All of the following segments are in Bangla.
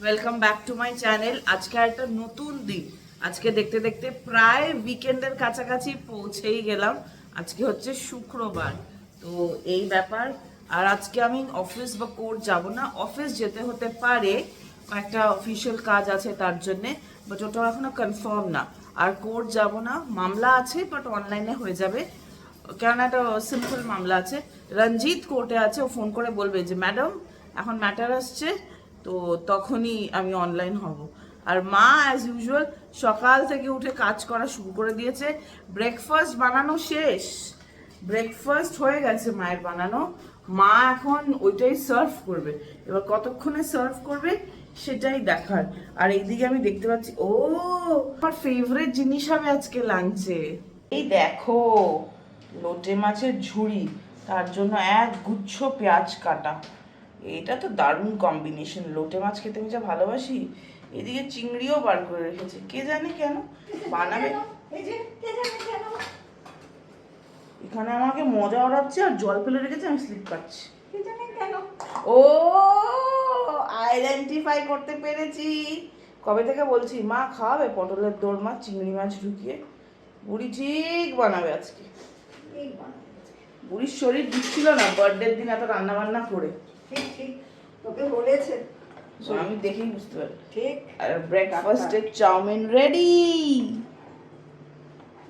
Welcome back to my channel. আজকে একটা নতুন দিন। আজকে দেখতে দেখতে প্রায় উইকেন্ডের কাছাকাছি পৌঁছেই গেলাম। আজকে হচ্ছে শুক্রবার, তো এই ব্যাপার। আর আজকে আমি অফিস বা কোর্ট যাব না, অফিস যেতে হতে পারে, একটা অফিসিয়াল কাজ আছে তার জন্যে, বাট ওটা এখনো কনফার্ম না। আর কোর্ট যাব না, মামলা আছে বাট অনলাইনে হয়ে যাবে, কেন একটা সিম্পল মামলা আছে। রঞ্জিত কোর্টে আছে, ও ফোন করে বলবে যে ম্যাডাম এখন ম্যাটার আসছে, তো তখনই আমি অনলাইন হব। আর মা অ্যাজ ইউজুয়াল সকাল থেকে উঠে কাজ করা শুরু করে দিয়েছে। ব্রেকফাস্ট বানানো শেষ, ব্রেকফাস্ট হয়ে গেছে মায়ের বানানো, মা এখন ওইটাই সার্ভ করবে। এবার কতক্ষণে সার্ভ করবে সেটাই দেখার। আর এইদিকে আমি দেখতে পাচ্ছি, ও আমার ফেভারিট জিনিস হবে আজকে লাঞ্চে। এই দেখো, লোটে মাছের ঝুড়ি, তার জন্য এক গুচ্ছ পেঁয়াজ কাটা। এটা তো দারুণ কম্বিনেশন, লোটে মাছ খেতে আমি যা ভালোবাসি। এদিকে চিংড়িও বার করে রেখেছে, কে জানে কেন বানাবে। এখানে আমাকে মজা ওড়াচ্ছে আর জল ফেলে রেখেছে, আমি স্লিপ কাটছি। ও আইডেন্টিফাই করতে পেরেছি। কবে থেকে বলছি মা খাওয়াবে পটলের দোরমা চিংড়ি মাছ ঢুকিয়ে, বুড়ি ঠিক বানাবে আজকে। বুড়ির শরীর দিচ্ছিল না বার্থডের দিন এত রান্না বান্না করে। ঠিক ঠিক তোকে বলেছে, আমি দেখেই বুঝতে পারি। ঠিক। আর ব্রেকফাস্টের চাউমিন রেডি।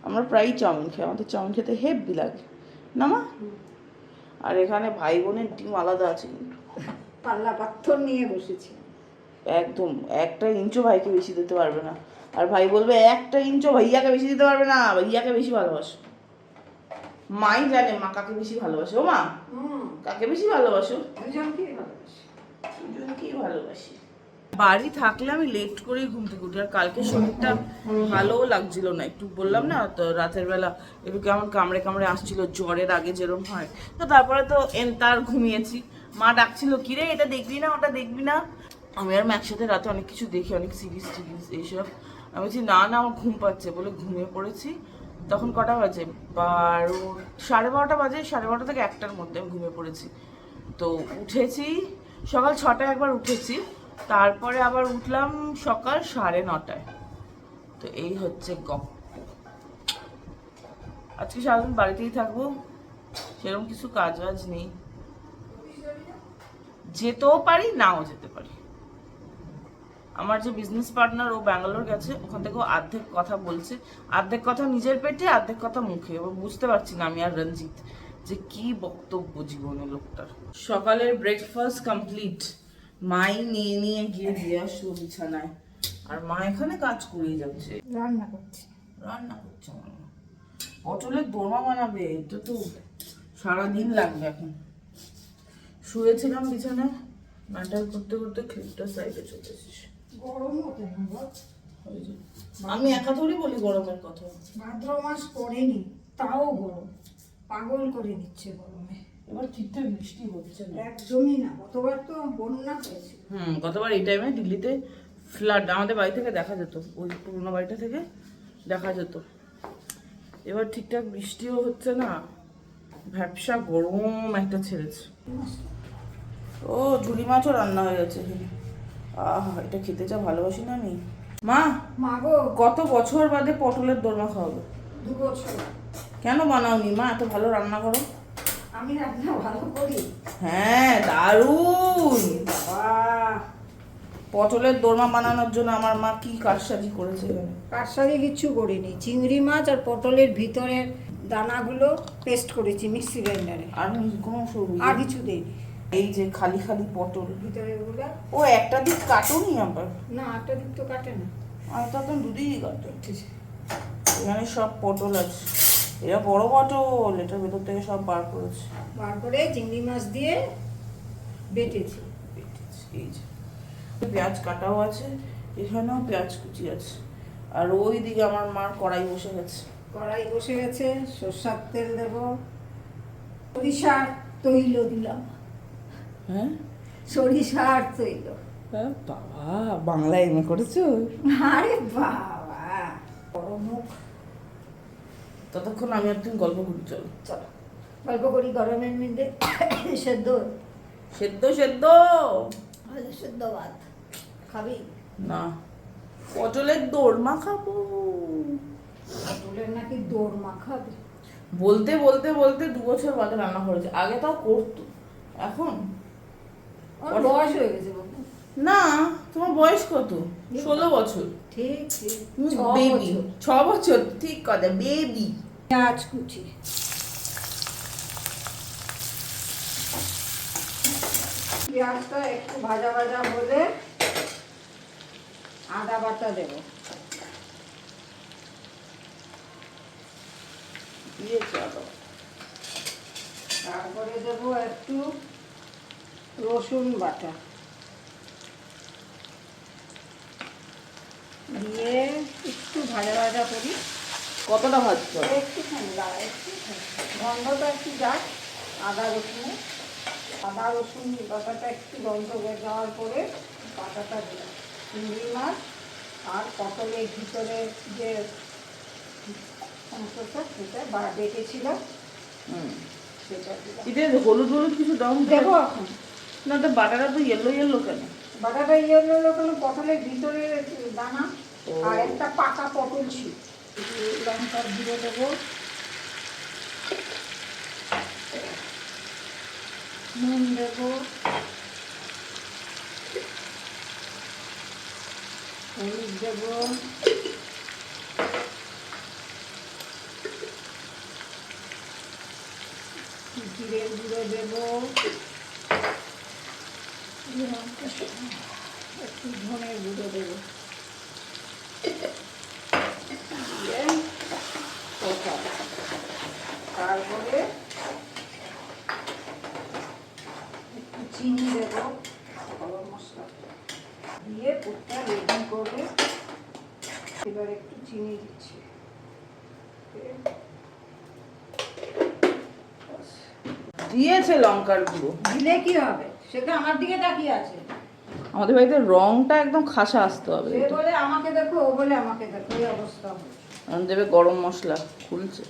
আমরা প্রায়ই চাউমিন খাই, আমাদের চাউমিন খেতে হেব্বি লাগে না মা? আর এখানে ভাই বোনের টিম আলাদা আছে কিন্তু, পাল্লা পাথর নিয়ে বসেছি। একদম একটা ইঞ্চও ভাইকে বেশি দিতে পারবে না। আর ভাই বলবে একটা ইঞ্চও ভাইয়াকে বেশি দিতে পারবে না, ভাইয়াকে বেশি ভালোবাসো। মাই জানে মা কাকে বেশি ভালোবাসে। ও মা, কাকে বেশি ভালোবাসো? দুজনকেই ভালোবাসি। দুজনকেই ভালোবাসি। বাড়ি থাকলে আমি লেট করেই ঘুম থেকে উঠি। আর কালকে শরীরটা ভালোও লাগছিল না, একটু বললাম না তো রাতের বেলা একটু কেমন কামড়ে কামড়ে আসছিল, জ্বরের আগে যেরকম হয়। তো তারপরে তো তার ঘুমিয়েছি। মা ডাকছিল কিরে এটা দেখবি না ওটা দেখবি না। আমি আর একসাথে রাতে অনেক কিছু দেখি, অনেক সিরিজ টিরিজ এইসব। আমি বলছি না না আমার ঘুম পাচ্ছে বলে ঘুমিয়ে পড়েছি। তখন কটা বাজে, 12, 12:30 বাজে, 12:30 থেকে 1টার মধ্যে আমি ঘুমিয়ে পড়েছি। তো উঠেছি সকাল 6টায় একবার উঠেছি, তারপরে আবার উঠলাম সকাল 9:30টায়। তো এই হচ্ছে গপ্প। আজকে সারাদিন বাড়িতেই থাকবো, সেরকম কিছু কাজ বাজ নেই। যেতেও পারি নাও যেতে পারি। আমার যে বিজনেস পার্টনার ও ব্যাঙ্গালোর গেছে, ওখান থেকে ও অর্ধেক কথা বলছে, অর্ধেক কথা নিজের পেটে অর্ধেক কথা মুখে। এবার বুঝতে পারছি না আমি আর রঞ্জিত যে কি বক্তব্য জীবনে লোকটার। সকালের ব্রেকফাস্ট কমপ্লিট, মাই নিয়ে নিয়ে গিয়ে দিয়ে আসলো বিছানায়। আর মা এখানে কাজ করেই যাচ্ছে, রান্না করছি। রান্না করছে মা। পটলের দোরমা বানাবে, এটা তো সারাদিন লাগবে। এখন শুয়েছিলাম বিছানায়, ম্যাটার করতে করতে ক্লিপটা সাইডে চলে এসেছে। গরম হতে না, আমি একা থোড়ি বলি গরমের কথা। ভাদ্র মাস পড়েনি তাও গরম, পাগল করে দিচ্ছে গরমে। এবার ঠিকঠাক বৃষ্টি হচ্ছে না, একদমই না। গতবার তো বন্যা হয়েছে। গতবার এই টাইমে দিল্লিতে ফ্লাড আমাদের বাড়ি থেকে দেখা যেত, ওই পুরোনো বাড়িটা থেকে দেখা যেত। এবার ঠিকঠাক বৃষ্টিও হচ্ছে না, ভ্যাপসা গরম একটা ছেড়েছে। ও ঝুড়ি মাছও রান্না হয়ে গেছে। আহা, এটা খেতে যা ভালোবাসি না আমি। মা, মা গো, কত বছর বাদে পটলের দোরমা খাওয়াবে? 2 বছর। কেন বানাওনি মা, এত ভালো রান্না করো? আমি রান্না ভালো করি। হ্যাঁ দারুণ। বাবা, পটলের দোরমা বানানোর জন্য আমার মা কি কারসাজি করেছে এখানে। কারসাজি কিচ্ছু করিনি। চিংড়ি মাছ আর পটলের ভিতরের দানাগুলো পেস্ট করেছি মিক্সি গ্রাইন্ডারে। আর কোনো সবজি আর কিছু দিইনি। এই যে খালি খালি পটল ভিতরের গুলা। ও একটা দিক কাটোনি আবার? না, একটা দিক তো কাটে না। আমি তো এখন দুদিকই কাটো। এখানে সব পটল আছে, এরা বড় পটল, এটার ভেতর থেকে সব বার করেছে। বার করে চিংড়ি মাছ দিয়ে বেটেছি। এই যে পেঁয়াজ কাটাও আছে, এখানেও পেঁয়াজ কুচি আছে। আর ওই দিকে আমার মার কড়াই বসে গেছে। কড়াই বসে গেছে, সরষার তেল দেব, সরিষার তৈল দিলাম। হ্যাঁ, সরিষার তৈল। বাবা বাংলায় এমএ করেছো? আরে বাবা, বড় মুখ। ততক্ষণ আমি একদিন গল্প করি, চলো চলো গল্প করি। গরমের মধ্যে সেদ্ধ সেদ্ধ সেদ্ধ সেদ্ধ ভাত খাবি? না, পটলের দোরমা খাবো। পটলের নাকি দোরমা খাবে? বলতে বলতে বলতে 2 বছর বাদে রান্না করেছে, আগে তাও করতো, এখন ওর বয়স হয়ে গেছে বাবু। না। তোমার বয়স কত? 16 বছর। ঠিক ঠিক, বেবি। 6 বছর, ঠিক কথা, বেবি। পেঁয়াজ কুচি, পেঁয়াজটা একটু ভাজা ভাজা হলে আদা বাটা দেবো। দিয়েছে আদা। তারপরে দেবো একটু রসুন বাটা, দিয়ে একটু ভাজা ভাজা করি। কতটা ভাজতে হবে? একটুখানি দাঁড়া, একটুখানি গন্ধটা একটু যাক আদা রসুনে। আদা রসুন বাটাটা একটু গন্ধ হয়ে যাওয়ার পরে বাটাটা দিলাম, চিংড়ি মাছ আর পটলের ভিতরে যে অংশটা সেটা বা বেটেছিলাম সেটা দিলাম। এটা হলুদ হলুদ কিছু দাম দেবো এখন। না, তো বাটাটা তো ইয়েলো ইয়েলো কেন? বাটাটা ইয়ে হলো কেন, পটলের ভিতরে দানা ও। আর একটা পাকা পটল ছিল। একটু লঙ্কার গুঁড়ো দেবো, নুন দেবো, হলুদ দেবো, জিরের গুঁড়ো দেবো, একটু ধনের গুঁড়ো দেবো, দিয়ে কষাবো। তারপরে একটু চিনি দেবো, গরম মশলা দিয়ে পুরটা রেডি করে এবার একটু চিনি দিচ্ছি। দিয়েছে লঙ্কার গুঁড়ো। দিলে কি হবে, সেটা আমার দিকে তাকিয়ে আছে। আমাদের বাড়িতে রংটা একদম খাসা আসতে হবে। সে বলে আমাকে দেখো, ও বলে আমাকে দেখো, এই অবস্থা হয়েছে। এখন দেবে গরম মশলা, খুলছে।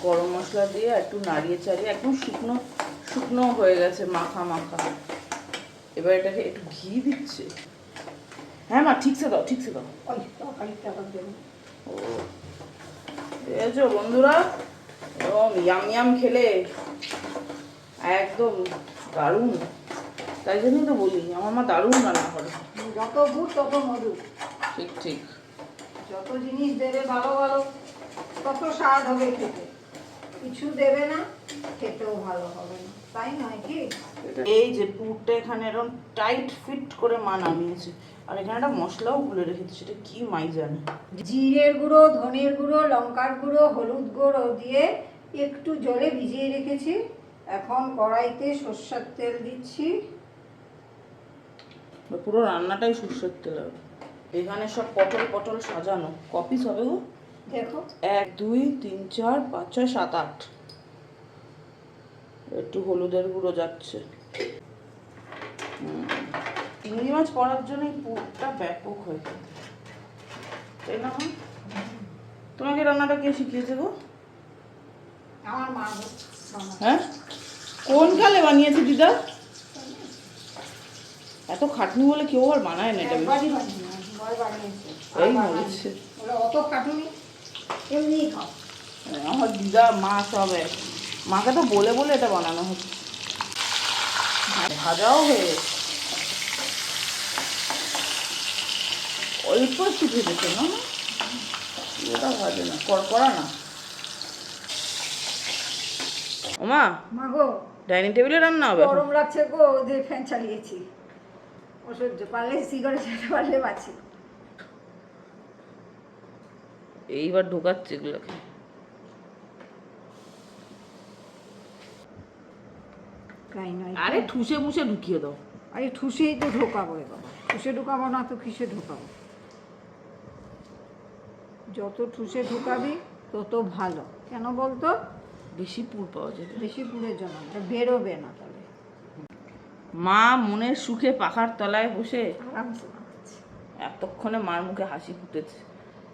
গরম মশলা দিয়ে একটু নাড়িয়ে চাড়িয়ে একদম শুকনো শুকনো হয়ে গেছে, মাখা মাখা। এবার এটাকে একটু ঘি দিচ্ছে। হ্যাঁ মা, ঠিকছে দাও, ঠিকছে দাও। ওই তরকারিটা আবার দেবো। ও, দেখেছো বন্ধুরা, এবং ইয়াম ইয়াম খেলে একদম দারুণ। তাই জন্যই তো বলি আমার মা দারুণ রান্না করে। যত গুড় তত মধু। ঠিক ঠিক। যত জিনিস দেবে ভালো ভালো, তত স্বাদ হবে খেতে। কিছু দেবে না, খেতেও ভালো হবে না, তাই নয় কি? এই যে পুরটা এখানে এরকম টাইট ফিট করে মা নামিয়েছে, আর এখানে একটা মশলাও গুলে রেখেছে, সেটা কি মাই জানে। জিরের গুঁড়ো, ধনের গুঁড়ো, লঙ্কার গুঁড়ো, হলুদ গুঁড়ো দিয়ে একটু জলে ভিজিয়ে রেখেছি। এখন কড়াইতে সর্ষের তেল দিচ্ছি। পুরো রান্নাটাই সর্ষের তেল হবে। এখানে সব পটল পটল সাজানো, কপিস হবে গো। দেখো 1 2 3 4 5 6 7 8। একটু হলুদের গুঁড়ো যাচ্ছে। চিংড়ি মাছ করার জন্য এই পুরটা ব্যাপক হয়ে যায়, তাই না মা? তোমাকে রান্নাটা কে শিখিয়েছে গো? আমার মা। হ্যাঁ, কোন কালে বানিয়েছে দিদা? এত খাটনি বলে কেউ আর বানায় না এটা। একবারই বানিয়ে, ভয় বানিয়েছে। এই মরেছে। ওরা অত খাটুনি, এমনি খাও। আমার দিদা মা সব এক। মাকে তো বলে বলে এটা বানানো হচ্ছে। ভাজাও হয়ে গেছে, অল্প একটু ভেজেছে না, ওটা ভাজে না, কড়কড়া না। ওমা, মাগো ডাইনিং টেবিলে রান্না হবে এখন? গরম লাগছে গো, ওদের ফ্যান চালিয়েছি। অসহ্য, পারলে সিগারেট খেতে পারলে বাঁচি। এইবার ঢোকাচ্ছে এগুলোকে। তাই নয়, আরে ঠুসে মুসে ঢুকিয়ে দাও। আরে ঠুসেই তো ঢোকাবো এবার। ঠুসে ঢোকাবো না তো কিসে ঢোকাবো? যত ঠুসে ঢোকাবি তত ভালো। কেন বলতো? বেশি পুর পাওয়া যাবে। বেশি পুরের জন্য, এটা বেরোবে না তাহলে। মা মনের সুখে পাখার তলায় বসে আরামসে বানাচ্ছে। এতক্ষণে মার মুখে হাসি ফুটেছে,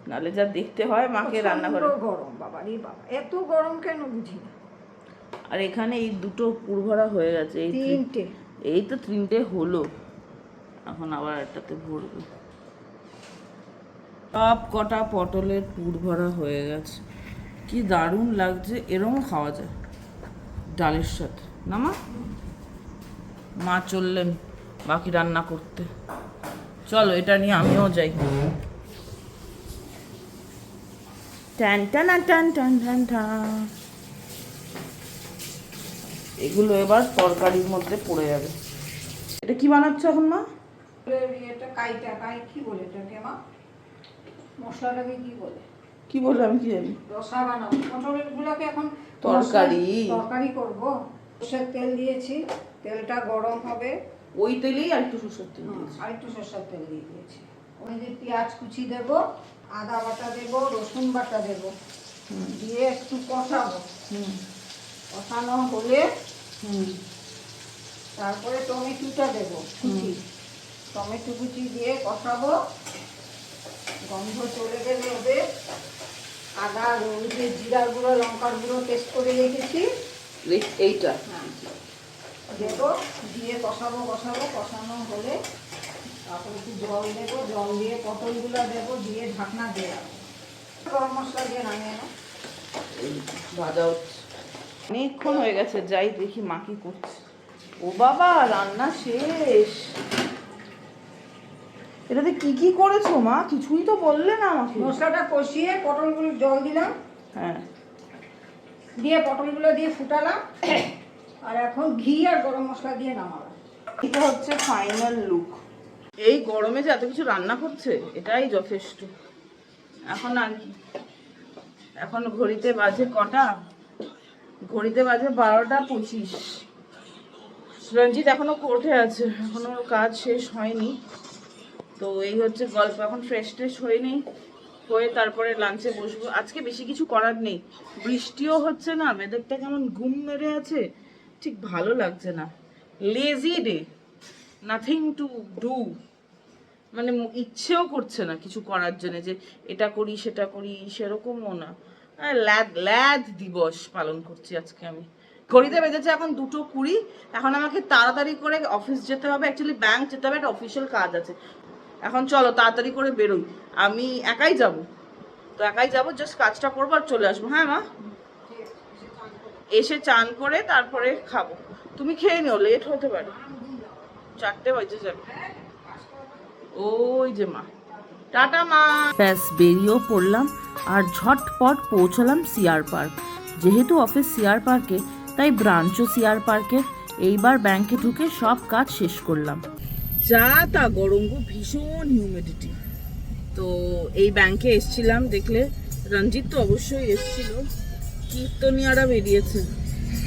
নালে যা দেখতে হয় মাকে রান্না করে। প্রচণ্ড গরম, বাবা রে বাবা, এত গরম কেন বুঝি না। আর এখানে এই দুটো পুরভরা হয়ে গেছে, এই তিনটে, এই তো তিনটে হলো, এখন আবার একটাতে ভরবে। সব কটা পটলের পুরভরা হয়ে গেছে, কি দারুণ লাগছে। এরকম খাওয়া যায় ডালের সাথে না মা? মা চললেন বাকি রান্না করতে, চলো এটা নিয়ে আমিও যাই। টান টান টান টান টান টান। এগুলো এবার তরকারির মধ্যে পড়ে যাবে। এটা কি বানাচ্ছ এখন মা? এটা কাই কি বলে এটাকে মা? মশলাটাকে কি বলে? কি বলে আমি কি জানি। রসা বানাবো, পটলের গুলোকে এখন তরকারি করবো। সরষের তেল দিয়েছি, তেলটা গরম হবে। ওই তেলেই আর একটু সরষের তেল দিয়েছি। আর একটু সরষের তেল দিয়ে দিয়েছি। ওই যে পেঁয়াজ কুচি দেবো, আদা বাটা দেবো, রসুন বাটা দেবো, দিয়ে একটু কষাবো। কষানো হলে তারপরে টমেটোটা দেবো কুচি, টমেটো কুচি দিয়ে কষাবো। গন্ধ চলে গেলে হবে আদা, ওই যে জিরার গুঁড়ো, লঙ্কার গুঁড়ো পেস্ট করে রেখেছি, এইটা দেবো, দিয়ে কষাবো। কষানো হলে তারপরে একটু জল দেবো, জল দিয়ে পটলগুলো দেবো, দিয়ে ঢাকনা দিয়ে রাখবো। গরম মশলা দিয়ে নামিয়ে নাও। ভাজা হচ্ছে, অনেকক্ষণ হয়ে গেছে, যাই দেখি মা কি করছে। ও বাবা, রান্না শেষ। এটাতে কি কি করেছো মা? কিছুই তো বললে না আমাকে। মশলাটা কষিয়ে পটলগুলো জল দিলাম, হ্যাঁ, দিয়ে পটলগুলো দিয়ে ফুটালাম, আর এখন ঘি আর গরম মশলা দিয়ে নামালাম। এটা হচ্ছে ফাইনাল লুক। এই গরমে যে এত কিছু রান্না করছে এটাই যথেষ্ট। এখন আর কি, এখন ঘড়িতে বাজে কটা? ঘড়িতে বাজে 12:25। রঞ্জিত এখনো কোর্টে আছে, এখনো কাজ শেষ হয়নি। তো এই হচ্ছে গল্প। এখন ফ্রেশ ট্রেশ হয়নি, হয়ে তারপরে লাঞ্চে বসবো। আজকে বেশি কিছু করার নেই, বৃষ্টিও হচ্ছে না, ওয়েদারটা কেমন ঘুম মেরে আছে, ঠিক ভালো লাগছে না। Lazy day, nothing to do, মানে ইচ্ছেও করছে না কিছু করার জন্য যে এটা করি সেটা করি, সেরকমও না। ল্যাদ দিবস পালন করছি আজকে আমি। ঘড়িতে বেজেছে এখন 2:20। এখন আমাকে তাড়াতাড়ি করে অফিস যেতে হবে, অ্যাকচুয়ালি ব্যাংক যেতে হবে, একটা অফিসিয়াল কাজ আছে। এখন চলো তাড়াতাড়ি করে বেরোই। আমি একাই যাব, তো একাই যাব, জাস্ট কাজটা করবো আর চলে আসবো। হ্যাঁ মা, এসে চান করে তারপরে খাবো। তুমি খেয়ে নিও, লেট হতে পারে, 4টে বাজে যাবে। ওই যে মা, টাটা মা। ব্যাস বেরিয়েও পড়লাম আর ঝটপট পৌঁছলাম সিআর পার্ক। যেহেতু অফিস সিআর পার্কে, তাই ব্রাঞ্চও সিআর পার্কে। এইবার ব্যাংকে ঢুকে সব কাজ শেষ করলাম। যা তা গরম গো, ভীষণ হিউমিডিটি। তো এই ব্যাংকে এসছিলাম, দেখলে রঞ্জিত তো অবশ্যই এসছিল, কীর্তনিয়ারা বেরিয়েছে।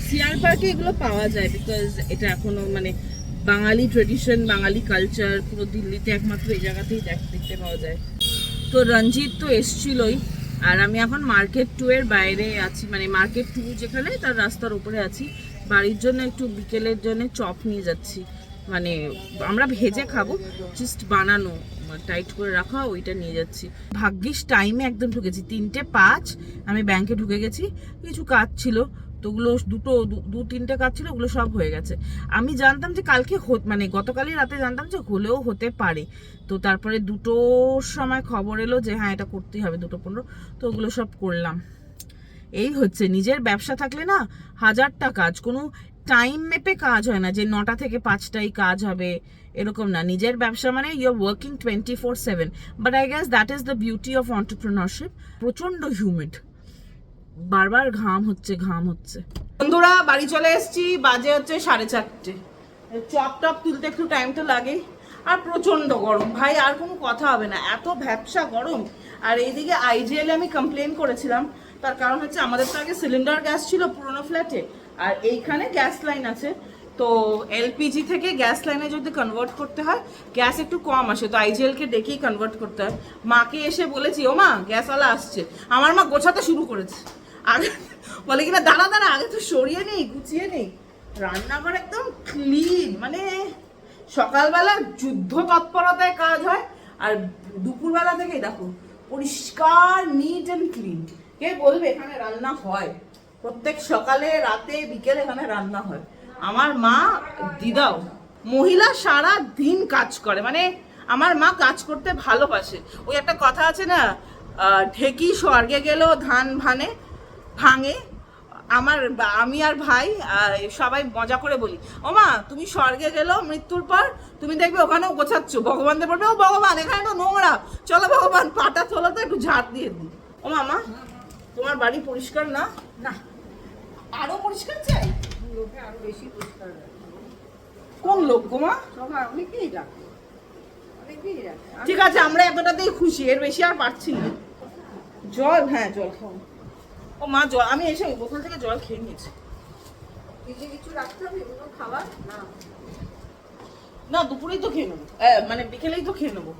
সিআর পার্কে এগুলো পাওয়া যায়, বিকজ এটা এখনো মানে বাঙালি ট্রেডিশন, বাঙালি কালচার, পুরো দিল্লিতে একমাত্র এই জায়গাতেই দেখতে পাওয়া যায়। তো রঞ্জিত তো এসছিলই, আর আমি এখন মার্কেট 2 এর বাইরে আছি, মানে মার্কেট 2 যেখানে, তার রাস্তার উপরে আছি। বাড়ির জন্য একটু বিকেলের জন্য চপ নিয়ে যাচ্ছি, মানে আমরা ভেজে খাবো, জাস্ট বানানো টাইট করে রাখা, ওইটা নিয়ে যাচ্ছি। ভাগ্যিস টাইমে একদম ঢুকেছি, 3:05 আমি ব্যাংকে ঢুকে গেছি। কিছু কাজ ছিল তো, ওগুলো দু তিনটে কাজ ছিল, ওগুলো সব হয়ে গেছে। আমি জানতাম যে কালকে মানে গতকালই রাতে জানতাম যে হলেও হতে পারে। তো তারপরে 2টোর সময় খবর এলো যে হ্যাঁ এটা করতেই হবে, 2:15। তো ওগুলো সব করলাম। এই হচ্ছে নিজের ব্যবসা থাকলে না, হাজারটা কাজ, কোনো টাইম মেপে কাজ হয় না যে 9টা থেকে 5টাই কাজ হবে, এরকম না। নিজের ব্যবসা মানে you are working 24/7। But I guess that is the beauty of entrepreneurship. প্রচন্ড হিউমিড, বারবার ঘাম হচ্ছে। বন্ধুরা বাড়ি চলে এসেছি, বাজে হচ্ছে 4:30। চপ টপ তুলতে একটু টাইম তো লাগে, আর প্রচন্ড গরম ভাই, আর কোনো কথা হবে না, এত ভ্যাপসা গরম। আর এইদিকে আইজিএল আমি কমপ্লেন করেছিলাম, তার কারণ হচ্ছে আমাদের তো আগে সিলিন্ডার গ্যাস ছিল পুরোনো ফ্ল্যাটে, আর এইখানে গ্যাস লাইন আছে। তো এলপিজি থেকে গ্যাস লাইনে যদি কনভার্ট করতে হয়, গ্যাস একটু কম আসে, তো আইজিএলকে ডেকেই কনভার্ট করতে হয়। মাকে এসে বলেছি, ও মা গ্যাসওয়ালা আসছে, আমার মা গোছাতে শুরু করেছে। আগে বলে কিনা দাঁড়া আগে তো সরিয়ে নেই, গুছিয়ে নেই। রান্নাঘর একদম ক্লিন, মানে সকালবেলা যুদ্ধ তৎপরতায় কাজ হয়, আর দুপুরবেলা থেকেই দেখো পরিষ্কার, নিট অ্যান্ড ক্লিন। কে বলবে এখানে রান্না হয়? প্রত্যেক সকালে রাতে বিকেলে এখানে রান্না হয়। আমার মা দিদাও মহিলা সারা দিন কাজ করে, মানে আমার মা কাজ করতে ভালোবাসে। ওই একটা কথা আছে না, ঢেকি স্বর্গে গেলেও ধান ভাঙে। আমি আর ভাই সবাই মজা করে বলি, ও মা তুমি স্বর্গে গেলেও মৃত্যুর পর তুমি দেখবে ওখানেও গোছাচ্ছ, ভগবানদের বলবে ও ভগবান এখানে তো নোংরা, চলো ভগবান পাটা তোলো তো একটু ঝাড় দিয়ে দিই। ও মামা তোমার বাড়ি পরিষ্কার না? না, আরো পরিষ্কার চাই। লোকে আরো বেশি পরিষ্কার রাখে। কোন লোক গো মা? সবাই অনেকেই রাখে, অনেকেই রাখে। ঠিক আছে, আমরা এতটাতেই খুশি, এর বেশি আর পারছি না। জল, হ্যাঁ জল খাও। ও মা জল, আমি এসে ওই বোতল থেকে জল খেয়ে নিয়েছি। কিছু কিছু রাখতে হবে এগুলো খাবার না। না দুপুরেই তো খেয়ে নেবো, মানে বিকেলেই তো খেয়ে নেবো।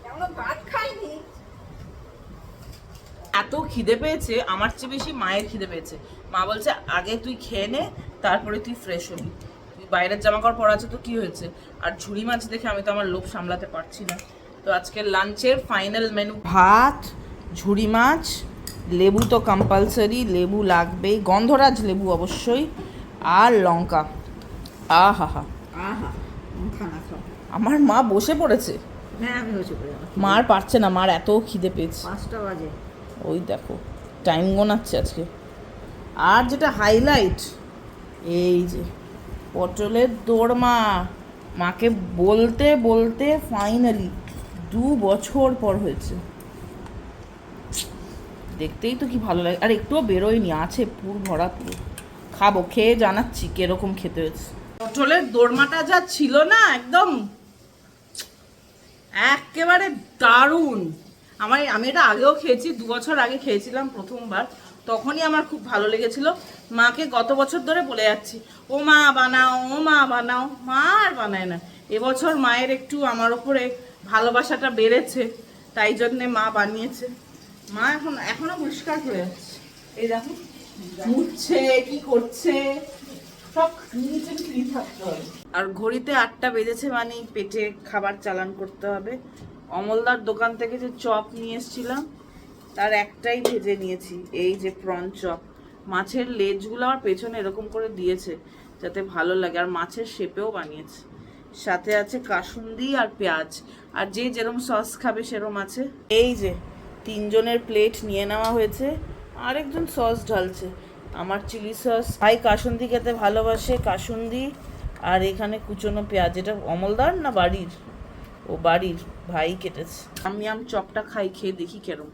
এখনো ভাত খাইনি। এত খিদে পেয়েছে, আমার চেয়ে বেশি মায়ের খিদে পেয়েছে। মা বলছে আগে তুই খেয়ে নে, তারপরে তুই ফ্রেশ হবি, তুই বাইরের জামা কাপড় পরা আছে তো কি হয়েছে। আর ঝুড়ি মাছ দেখে আমি তো আমার লোভ সামলাতে পারছি না। তো আজকে লাঞ্চের ফাইনাল মেনু ভাত, ঝুড়ি মাছ, লেবু তো কম্পালসারি, লেবু লাগবেই, গন্ধরাজ লেবু অবশ্যই, আর লঙ্কা। আহা হা, আহা, খানা খাও। আমার মা বসে পড়েছে। হ্যাঁ আমি বসে পড়ে যাবো। মার পারছে না, মার এত খিদে পেয়েছে। 5টা বাজে। ওই দেখো টাইম গোনাচ্ছে আজকে। আর যেটা হাইলাইট, এই যে পটলের দোরমা। মাকে বলতে বলতে ফাইনালি 2 বছর পর হয়েছে। দেখতেই তো কি ভালো লাগে, আর একটুও বেরোয়নি, আছে পুর ভরা পুরো। খাবো, খেয়ে জানাচ্ছি কিরকম খেতে হয়েছে। পটলের দোরমাটা যা ছিল না, একদম একেবারে দারুণ। আমি এটা আগেও খেয়েছি, 2 বছর আগে খেয়েছিলাম প্রথমবার, তখনই আমার খুব ভালো লেগেছিল। মাকে গত বছর ধরে বলে যাচ্ছি ও মা বানাও, ও মা বানাও, মা আর বানায় না। এবছর মায়ের একটু আমার ওপরে ভালোবাসাটা বেড়েছে, তাই জন্যে মা বানিয়েছে। মা এখনো পরিষ্কার করে যাচ্ছে, এই দেখো মুছছে, কি করছে, সব নিচে ক্লিন থাকতে হবে। আর ঘড়িতে 8টা বেজেছে, মানে পেটে খাবার চালান করতে হবে। অমলদার দোকান থেকে যে চপ নিয়ে এসেছিলাম তার একটাই ভেজে নিয়েছি, এই যে প্রন চপ। মাছের লেজগুলো আমার পেছনে এরকম করে দিয়েছে যাতে ভালো লাগে, আর মাছের শেপেও বানিয়েছে। সাথে আছে কাসুন্দি আর পেঁয়াজ, আর যে যেরকম সস খাবে সেরকম আছে। এই যে 3 জনের প্লেট নিয়ে নেওয়া হয়েছে, আরেকজন সস ঢালছে। আমার চিলি সস, ভাই কাসুন্দি খেতে ভালোবাসে, কাসুন্দি। আর এখানে কুচনো পেঁয়াজ, এটা অমলদার না বাড়ির? ও বাড়ির, ভাই কেটেছে। আমি চপটা খাই, খেয়ে দেখি কেরম।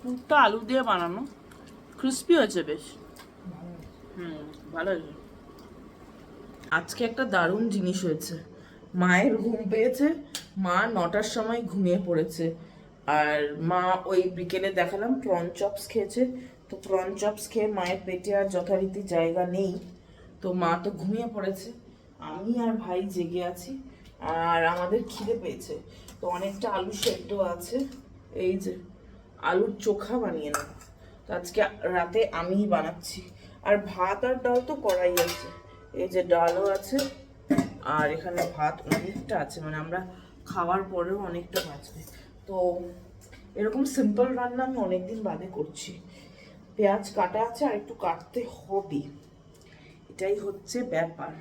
পুরটা আলু দিয়ে বানানো, ক্রিস্পি হয়েছে বেশ। ভালো হয়েছে। আজকে একটা দারুণ জিনিস হয়েছে, মায়ের ঘুম পেয়েছে, মা 9টার সময় ঘুমিয়ে পড়েছে। আর মা ওই বিকেলে দেখালাম প্রন চপস খেয়েছে, তো প্রন চপস খেয়ে মায়ের পেটে আর যথারীতি জায়গা নেই, তো মা তো ঘুমিয়ে পড়েছে। আমি আর ভাই জেগে আছি, আর আমাদের খিদে পেয়েছে, তো অনেকটা আলু সেদ্ধ আছে, এই যে আলুর চোখা বানিয়ে নেব। তো আজকে রাতে আমিই বানাচ্ছি। আর ভাত আর ডাল তো করাই আছে, এই যে ডালও আছে, আর এখানে ভাত অনেকটা আছে, মানে আমরা খাওয়ার পরেও অনেকটা বাঁচবে। তো এরকম সিম্পল রান্না আমি অনেকদিন বাদে করছি। পেঁয়াজ কাটা আছে, আর একটু কাটতে হবে, এটাই হচ্ছে ব্যাপার।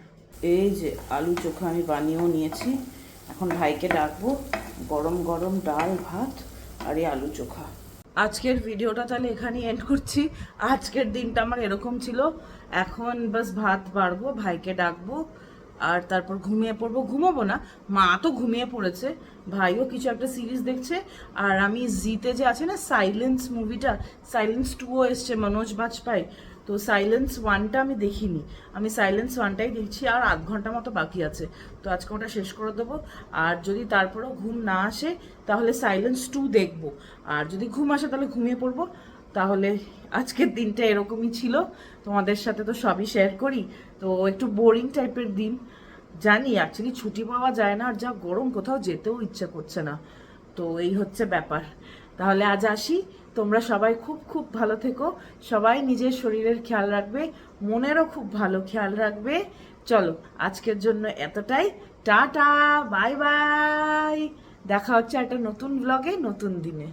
এই যে আলু চোখা আমি বানিয়েও নিয়েছি, এখন ভাইকে ডাকবো। গরম গরম ডাল ভাত আর এই আলু চোখা। আজকের ভিডিওটা তাহলে এখানেই এন্ড করছি। আজকের দিনটা আমার এরকম ছিল। এখন বাস ভাত বাড়বো, ভাইকে ডাকবো, আর তারপর ঘুমিয়ে পড়বো। ঘুমাবো না, মা তো ঘুমিয়ে পড়েছে, ভাইও কিছু একটা সিরিজ দেখছে। আর আমি জিতে যে আছে না সাইলেন্স মুভিটা, সাইলেন্স 2ও এসছে মনোজ বাজপাই, তো সাইলেন্স 1টা আমি দেখিনি, আমি সাইলেন্স 1টাই দেখছি। আর 8 ঘন্টা মতো বাকি আছে, তো আজকে ওটা শেষ করে দেবো। আর যদি তারপরেও ঘুম না আসে তাহলে সাইলেন্স 2 দেখবো, আর যদি ঘুম আসে তাহলে ঘুমিয়ে পড়বো। তাহলে আজকের দিনটা এরকমই ছিল, তোমাদের সাথে তো সবই শেয়ার করি, তো একটু বোরিং টাইপের দিন জানি। অ্যাকচুয়ালি ছুটি পাওয়া যায় না, আর যা গরম কোথাও যেতেও ইচ্ছা করছে না, তো এই হচ্ছে ব্যাপার। তাহলে আজ আসি, তোমরা সবাই খুব খুব ভালো থেকো, সবাই নিজের শরীরের খেয়াল রাখবে, মনেরও খুব ভালো খেয়াল রাখবে। চলো আজকের জন্য এতটাই, টাটা, বাই বাই, দেখা হচ্ছে একটা নতুন ব্লগে নতুন দিনে।